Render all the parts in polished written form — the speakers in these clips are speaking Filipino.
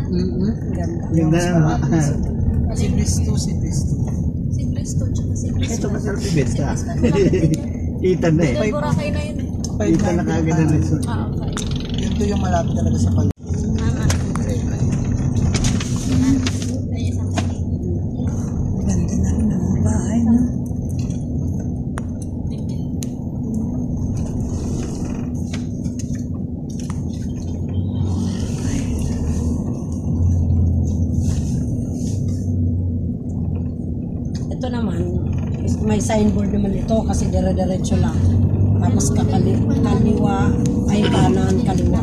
Ganda naman. Si Bristo. Ito masarap ibenta. Kita na eh. Boracay na yun eh. Kita na kagad ang resort. Okay. Ito yung malapit talaga sa pag... Ganda na rin ang bahay, no? Ito naman, may signboard naman ito kasi dire-diretso lang. Tapos kaliwa, ay kanan, kaliwa.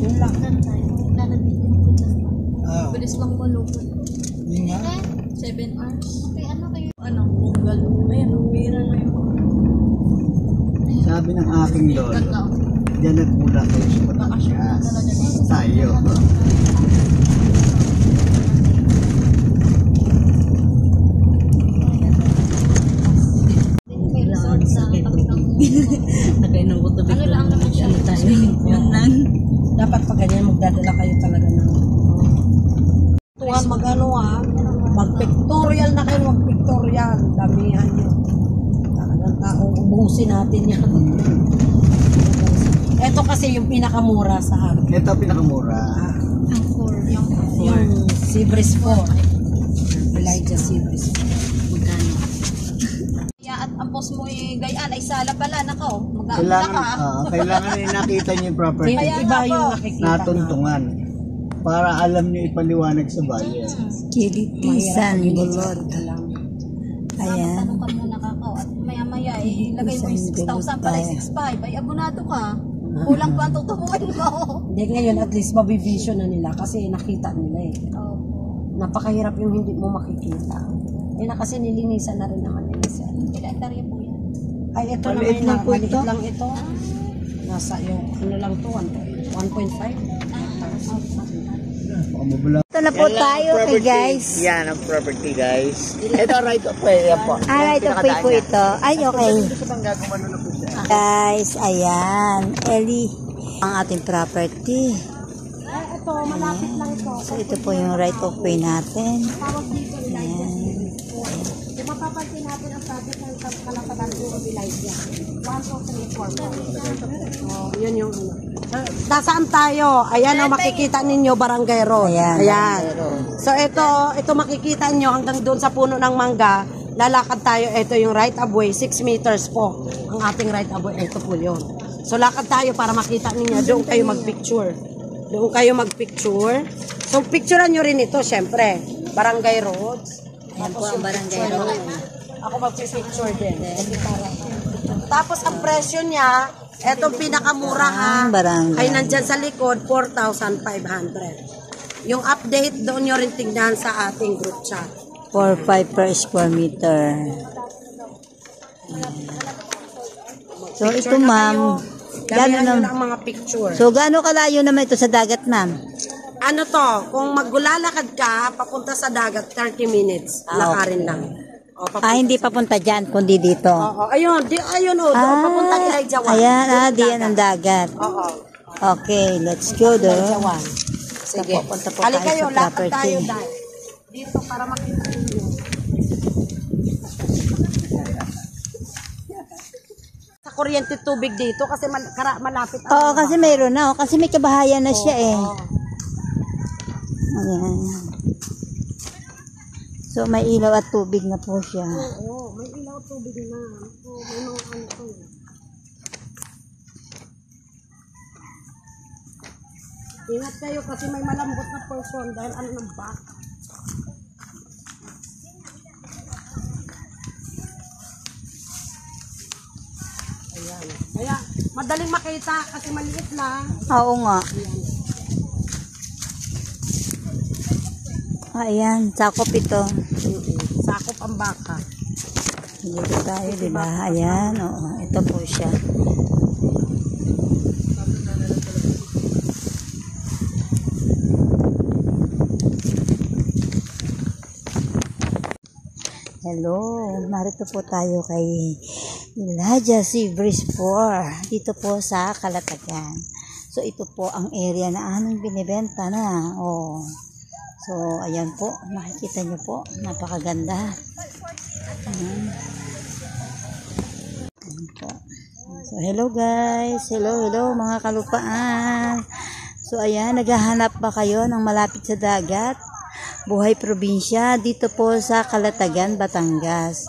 Yun lang. Bilis lang malupot. Yun nga. 7 hours. Okay, ano kayo? Ano? Bungal. Ayan, pira na yun. Sabi ng aking lolo, diyan nagmula kayo sa Batangas. Tayo. May resort sa tabi ng Nakainom ko tubig. ano lang naman siya. Yun lang. Dapat pag ganyan, magdadala kayo talaga ng... Tuhan mag-ano mag-pictorial na kayo, mag-pictorial. Damihan nyo. Talagang tao, ubusin natin yan. Ito kasi yung pinakamura sa akin. Ito pinakamura. Ang core. Yung Seabreeze 4. Elijah Seabreeze 4. Magkano? At ang post mo gayaan ay sala pala. Nako, mag-aamla ka. Kailangan nakita niyo yung property. Iba yung nakikita. Natuntungan. Para alam niyo ipaliwanag sa bayan. Kilitisan, bulod. Ayan. Tanong ka muna kakao at maya-maya ilagay mo yung 6,000 pala 6,500 ay abonado ka. Kulang pa ang tutubuin mo. Hindi, ngayon at least mabivision na nila kasi nakita nila eh. Napakahirap yung hindi mo makikita. Eh na kasi nilinisan na rin naman nila siya. Ilang hektarya po yan? Ay, ito Maliit naman lang po maliit ito. lang ito. Nasa yung ano lang to, 1.5. Ito na po tayo kay guys. Yan ang property guys. Ito right of way. Yan po. Right of way po ito. Ay, okay. Gusto bang gagawin na po siya? Guys, ayan. Ellie, ang ating property. Ito, malapit lang ito. So, ito po yung right of way natin. Tawag dito, Elijah Ayan. Seabreeze 4. Kung mapapansin natin ang project ng Kalapatan po, Elijah. 1, 2, 3, 4. Oh, yun yung ano. Nasaan tayo? Ayan o, makikita ninyo Barangay Road. Ayan. So ito makikita nyo hanggang doon sa puno ng mangga. Lalakad tayo. Ito yung right of way. 6 meters po. Ang ating right of way. Ito po yun. So lakad tayo para makita ninyo. Doon kayo magpicture. Doon kayo magpicture. So picturean nyo rin ito syempre. Barangay Road. Ayan po ang Barangay Road. Ako magpipicture din. Tapos ang presyo niya, etong pinakamura ha, Barangay. ay nandyan sa likod, 4,500. Yung update, doon nyo rin tignan sa ating group chat. 4.5 per square meter. So, ito ma'am. Damihan nyo Gano'n na ang mga picture. So, gaano kalayo naman ito sa dagat ma'am? Ano to, kung maglalakad ka, papunta sa dagat, 30 minutes. Lakarin lang. O, Hindi papunta dyan, kundi dito. Oo, ayun, ayun o, doon, papunta Elijah 1. Ayan, diyan ang dagat. Oo. Okay, let's go doon. Elijah 1. Sige. Punta po Halika tayo kayo, sa lakad property. tayo dahil. Dito para makita ninyo. Sa kuryente tubig dito kasi malapit. Oo, kasi mayroon na. Kasi may kabahayan na siya eh. Ayan. So, may ilaw at tubig na po siya. Oo, may ilaw tubig na. Oo, may mga ano to. Ingat kayo kasi may malambot na person dahil ano ng back. Ayan. Kaya, madaling makita kasi maliit lang. Oo nga. Ayan, sakop ito. Sakop ang baka. Dito tayo, di ba? Ayan, oo. Ito po siya. Hello, narito po tayo kay Elijah Seabreeze 4. Dito po sa Calatagan. So, ito po ang area na aming binibenta na. Oh. So, ayan po. Makikita nyo po. Napakaganda. Ayan. Ayan po. So, hello guys. Hello mga kalupaan. So, ayan. Naghahanap ba kayo ng malapit sa dagat? Buhay probinsya. Dito po sa Calatagan, Batangas.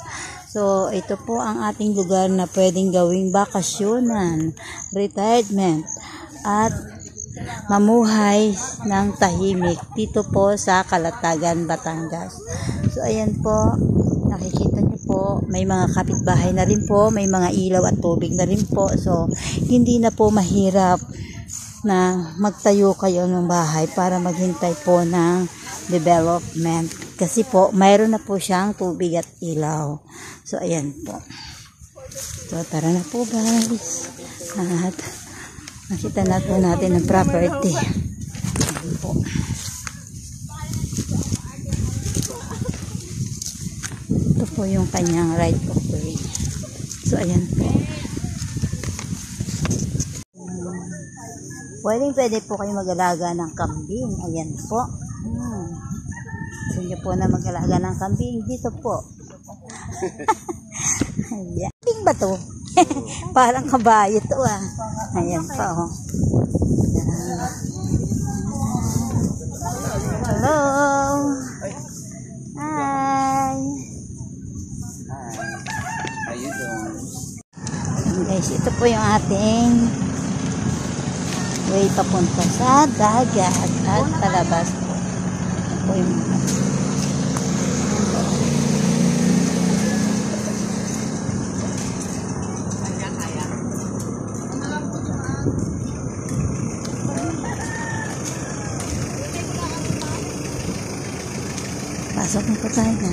So, ito po ang ating lugar na pwedeng gawing bakasyonan, retirement, at mamuhay ng tahimik dito po sa Calatagan, Batangas. So ayan po, nakikita niyo po, may mga kapitbahay na rin po, may mga ilaw at tubig na rin po. So hindi na po mahirap na magtayo kayo ng bahay para maghintay po ng development. Kasi po, mayroon na po siyang tubig at ilaw. So ayan po. So tara na po guys. At nakita na po natin ang property. Ayan po. Ito po yung kanyang right of way. So, ayan po. Pwede po kayo mag-alaga ng kambing. Ayan po. Gusto nyo po na mag-alaga ng kambing. Dito po. Ayan. Kambing ba to? Parang kabayo to ah. Ayan pa oh. Hello. Hi. How you doing? Guys, ito po yung ating way papunta sa dagat at palabas po. Ito po yung pasok na po tayo.